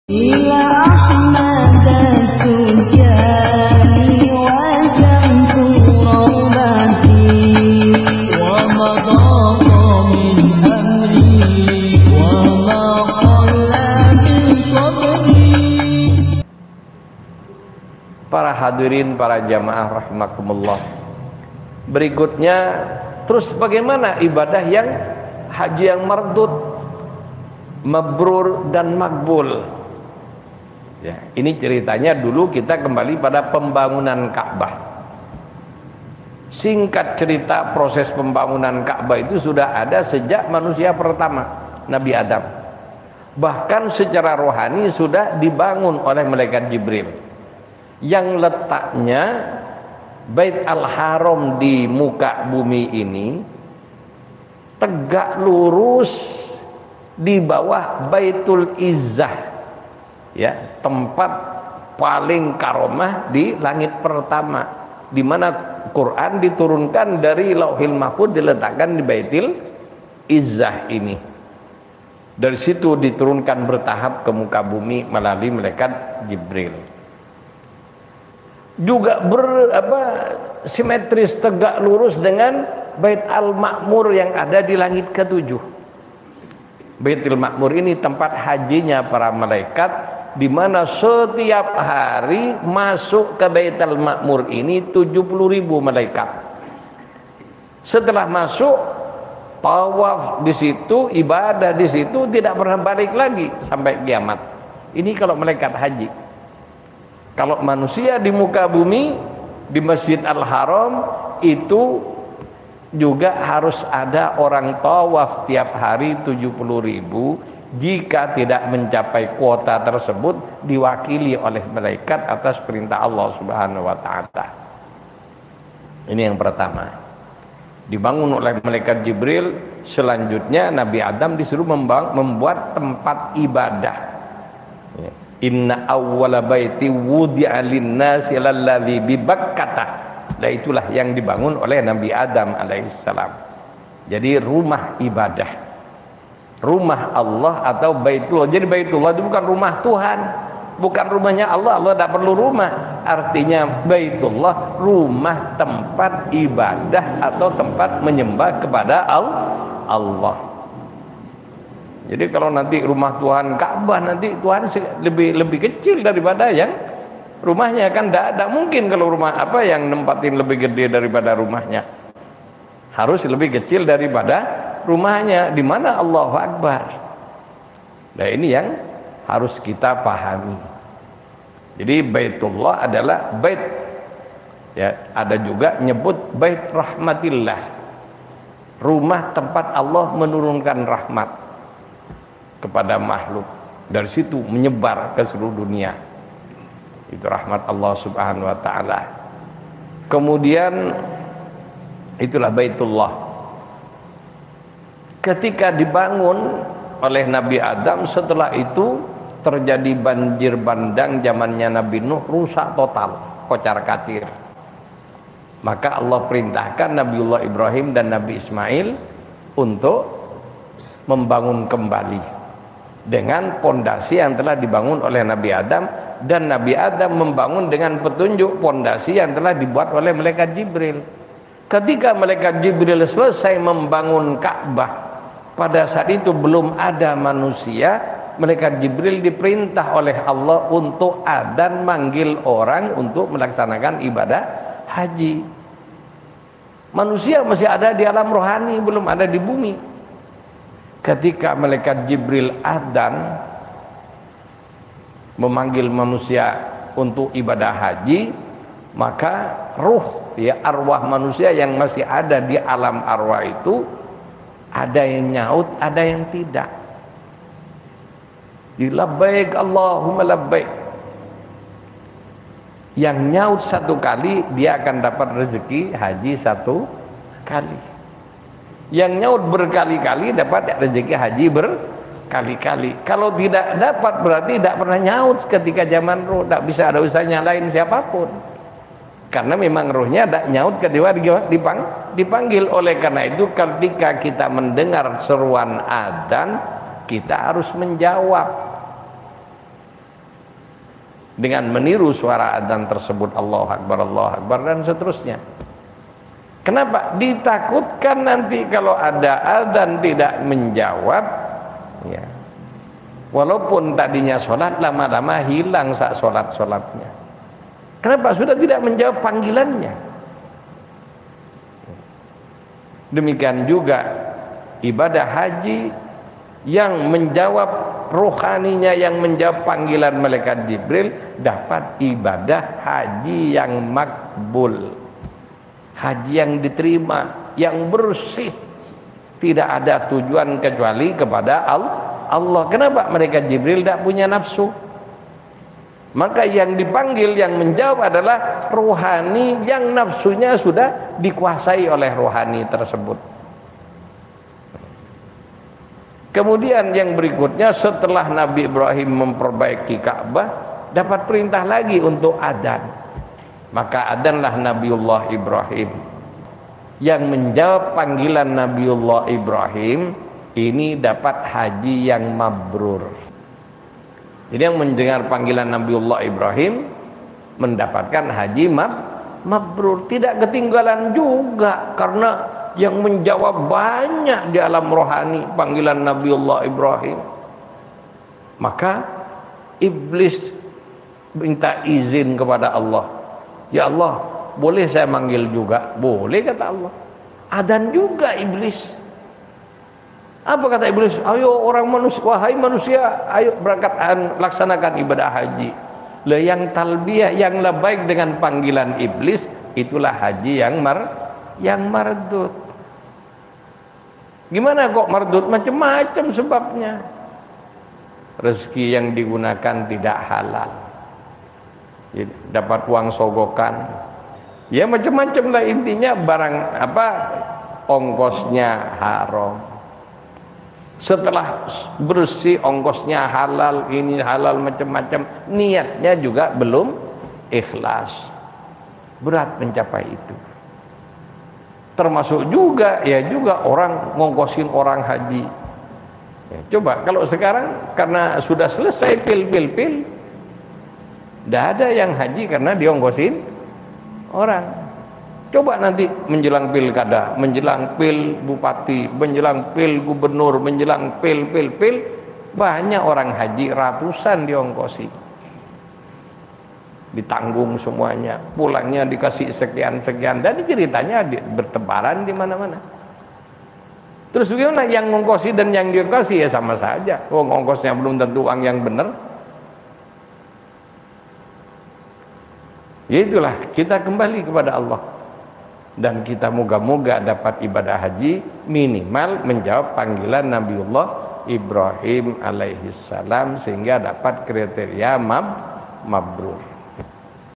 إلى أحمد التجاني وجمت روضتي ومضى من أمري وما قل من صبري. Para hadirin, para jamaah rahimakumullah. Berikutnya, terus bagaimana ibadah yang haji yang mardud, mabrur dan makbul? Ya, ini ceritanya dulu kita kembali pada pembangunan Ka'bah. Singkat cerita, proses pembangunan Ka'bah itu sudah ada sejak manusia pertama, Nabi Adam. Bahkan secara rohani sudah dibangun oleh malaikat Jibril. Yang letaknya Bait Al-Haram di muka bumi ini tegak lurus di bawah Baitul Izzah, ya, tempat paling karomah di langit pertama, di mana Quran diturunkan dari Lauhil Mahfuz diletakkan di Baitul Izzah ini. Dari situ diturunkan bertahap ke muka bumi melalui malaikat Jibril. Juga simetris tegak lurus dengan Bait Al-Ma'mur yang ada di langit ke-7. Baitul Ma'mur ini tempat hajinya para malaikat, di mana setiap hari masuk ke Baitul Ma'mur ini 70.000 malaikat. Setelah masuk, tawaf di situ, ibadah di situ, tidak pernah balik lagi sampai kiamat. Ini kalau malaikat haji. Kalau manusia di muka bumi, di Masjid Al-Haram itu juga harus ada orang tawaf tiap hari 70.000. Jika tidak mencapai kuota tersebut, diwakili oleh malaikat atas perintah Allah Subhanahu wa Ta'ala. Ini yang pertama, dibangun oleh malaikat Jibril. Selanjutnya Nabi Adam disuruh membuat tempat ibadah. Inna awwala baiti wudi'a lin-nasi lalladzi bi Bakkah. Nah, itulah yang dibangun oleh Nabi Adam alaihissalam. Jadi rumah ibadah, rumah Allah atau Baitullah. Jadi Baitullah itu bukan rumah Tuhan, bukan rumahnya Allah. Allah tidak perlu rumah. Artinya Baitullah rumah tempat ibadah atau tempat menyembah kepada Allah. Jadi kalau nanti rumah Tuhan Ka'bah, nanti Tuhan lebih kecil daripada yang rumahnya, kan tidak mungkin. Kalau rumah apa yang nempatin lebih gede daripada rumahnya, harus lebih kecil daripada rumahnya. Di mana Allahu Akbar. Nah, ini yang harus kita pahami. Jadi Baitullah adalah bait, ya, ada juga nyebut Bait Rahmatillah, rumah tempat Allah menurunkan rahmat kepada makhluk. Dari situ menyebar ke seluruh dunia. Itu rahmat Allah Subhanahu wa Ta'ala. Kemudian itulah Baitullah. Ketika dibangun oleh Nabi Adam, setelah itu terjadi banjir bandang zamannya Nabi Nuh, rusak total, kocar kacir. Maka Allah perintahkan Nabiullah Ibrahim dan Nabi Ismail untuk membangun kembali dengan pondasi yang telah dibangun oleh Nabi Adam, dan Nabi Adam membangun dengan petunjuk pondasi yang telah dibuat oleh malaikat Jibril. Ketika malaikat Jibril selesai membangun Ka'bah, pada saat itu belum ada manusia. Malaikat Jibril diperintah oleh Allah untuk adzan, manggil orang untuk melaksanakan ibadah haji. Manusia masih ada di alam rohani, belum ada di bumi. Ketika malaikat Jibril adzan memanggil manusia untuk ibadah haji, maka ruh, ya, arwah manusia yang masih ada di alam arwah itu, ada yang nyaut, ada yang tidak. Di labbaik Allahumma labbaik. Yang nyaut satu kali, dia akan dapat rezeki haji satu kali. Yang nyaut berkali-kali dapat rezeki haji berkali-kali. Kalau tidak dapat berarti tidak pernah nyaut ketika zaman roh. Tidak bisa ada usaha nyalain siapapun, karena memang rohnya tidak nyaut ketika dipanggil. Oleh karena itu ketika kita mendengar seruan adzan, kita harus menjawab. dengan meniru suara adzan tersebut, Allahu Akbar dan seterusnya. Kenapa? Ditakutkan nanti kalau ada adzan tidak menjawab, ya, walaupun tadinya sholat, lama-lama hilang saat sholatnya. Kenapa? Sudah tidak menjawab panggilannya. Demikian juga ibadah haji yang menjawab rohaninya, yang menjawab panggilan malaikat Jibril, dapat ibadah haji yang makbul, haji yang diterima, yang bersih, tidak ada tujuan kecuali kepada Allah. Kenapa? Malaikat Jibril tidak punya nafsu. Maka yang dipanggil, yang menjawab adalah rohani yang nafsunya sudah dikuasai oleh rohani tersebut. Kemudian yang berikutnya, setelah Nabi Ibrahim memperbaiki Ka'bah, dapat perintah lagi untuk adzan. Maka adzanlah Nabiullah Ibrahim. Yang menjawab panggilan Nabiullah Ibrahim ini dapat haji yang mabrur. Jadi yang mendengar panggilan Nabiullah Ibrahim mendapatkan haji mabrur. Tidak ketinggalan juga, karena yang menjawab banyak di alam rohani panggilan Nabiullah Ibrahim. Maka iblis minta izin kepada Allah, ya Allah, boleh saya manggil juga? Boleh, kata Allah. Adzan juga iblis. Apa kata iblis? Ayo orang manusia, wahai manusia, ayo berangkat laksanakan ibadah haji. Lah yang talbiyah, yang labaik dengan panggilan iblis, itulah haji yang mardud. Gimana kok mardud? Macam-macam sebabnya. Rezeki yang digunakan tidak halal, dapat uang sogokan, ya macam-macam lah, intinya barang apa, ongkosnya haram. Setelah bersih, ongkosnya halal, ini halal, macam-macam, niatnya juga belum ikhlas. Berat mencapai itu. Termasuk juga, ya juga orang ngongkosin orang haji. Ya, coba kalau sekarang karena sudah selesai pil, tidak ada yang haji karena diongkosin orang. Coba nanti menjelang pilkada, menjelang pil bupati, menjelang pil gubernur, menjelang pil, banyak orang haji, ratusan diongkosi, ditanggung semuanya, pulangnya dikasih sekian, dan ceritanya bertebaran di mana-mana. Terus bagaimana yang ngongkosi dan yang diongkosi? Ya sama saja. Ngongkosnya belum tentu uang yang benar. Ya itulah, kita kembali kepada Allah, dan kita moga-moga dapat ibadah haji minimal menjawab panggilan Nabiullah Ibrahim alaihissalam, sehingga dapat kriteria mabrur.